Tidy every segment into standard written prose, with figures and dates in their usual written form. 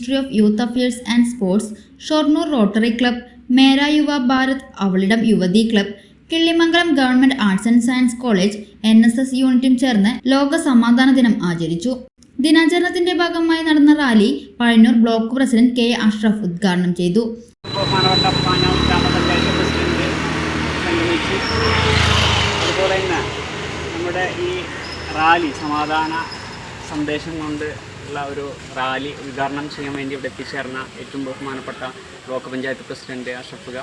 Ministry of youth affairs and sports, Shoranur rotary club, Mera Yuva Bharat, Avalidam Yuvathi club, Killimangalam government arts and science college, NSS യൂണിറ്റും ചേർന്ന് ലോക സമാധാന ദിനം ആചരിച്ചു. ദിനാചരണത്തിന്റെ ഭാഗമായി നടന്ന rally Pazhayannur block president K. Ashraf ഉദ്ഘാടനം ചെയ്തു. അതുപോലെ തന്നെ നമ്മുടെ ഈ റാലി സമാധാന സന്ദേശം കൊണ്ട് ഉള്ള ഒരു റാലി ഉദ്ഘാടനം ചെയ്യാൻ വേണ്ടി ഇവിടെ എത്തിച്ചേർന്ന ഏറ്റവും ബഹുമാനപ്പെട്ട ബ്ലോക്ക് പഞ്ചായത്ത് പ്രസിഡന്റ് അഷ്റഫ് ഖ,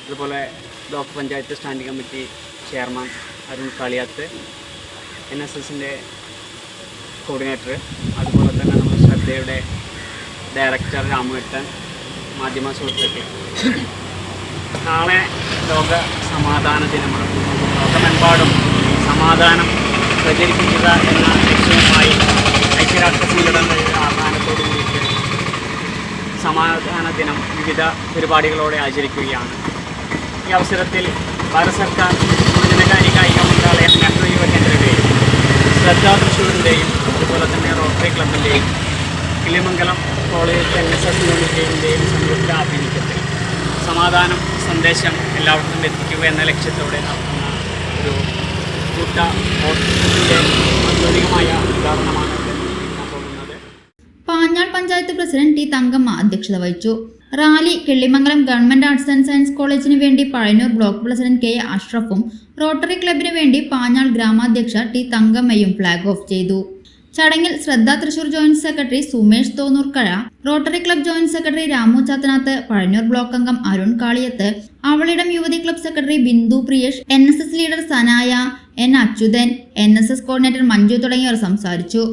അതുപോലെ block panchayat standing committee chairman Arun Kaliyath, NSSൻ്റെ കോർഡിനേറ്റർ, അതുപോലെ തന്നെ നമ്മുടെ ശ്രദ്ധയുടെ ഡയറക്ടർ രാമുവേട്ടൻ, മാധ്യമ സുഹൃത്തുക്കൾ. നാളെ ലോക സമാധാന ദിനമാണ്. ലോകമെമ്പാടും സമാധാനം പ്രചരിപ്പിക്കുക എന്ന ലക്ഷ്യവുമായി ഐക്യരാഷ്ട്ര സംഘടനയുടെ ആഹ്വാനത്തോടു കൂടിയിട്ട് സമാധാന ദിനം വിവിധ പരിപാടികളോടെ ആചരിക്കുകയാണ്. ഈ അവസരത്തിൽ ഭാരത സർക്കാർ യുവജനകാര്യ കായിക മന്ത്രാലയം, നെഹ്റു യുവ കേന്ദ്രയുടെയും ശ്രദ്ധ തൃശ്ശൂരിൻ്റെയും അതുപോലെ തന്നെ റോട്ടറി ക്ലബിൻ്റെയും കിളിമംഗലം കോളേജ് NSS യൂണിറ്റിൻ്റെയും സംയുക്ത ആഭിമുഖ്യത്തിൽ സമാധാനം സന്ദേശം എല്ലാവർക്കും എത്തിക്കുക എന്ന ലക്ഷ്യത്തോടെ നടത്തുന്ന ഒരു കൂട്ട ഓട്ടത്തിൻ്റെ ഔദ്യോഗികമായ ഉദാഹരണമാണ് പോകുന്നത്. Panjal panchayat president T. തങ്കമ്മ അധ്യക്ഷത വഹിച്ചു. Rally Killimangalam government arts and science കോളേജിന് വേണ്ടി പഴയന്നൂർ ബ്ലോക്ക് പ്രസിഡന്റ് K. അഷ്റഫും റോട്ടറി ക്ലബിന് വേണ്ടി പാഞ്ഞാൾ ഗ്രാമാധ്യക്ഷ T. തങ്കമ്മയും ഫ്ളാഗ് ഓഫ് ചെയ്തു. ചടങ്ങിൽ ശ്രദ്ധ Thrissur joint secretary Sumesh Thonnoorkkazha, rotary club joint secretary Ramu Chathanath, Pazhayannur block അംഗം Arun Kaliyath, Avalidam Yuvathi club secretary Bindu Priyesh, NSS leader Sanaya, N. Achuthan, NSS coordinator Manju തുടങ്ങിയവർ സംസാരിച്ചു.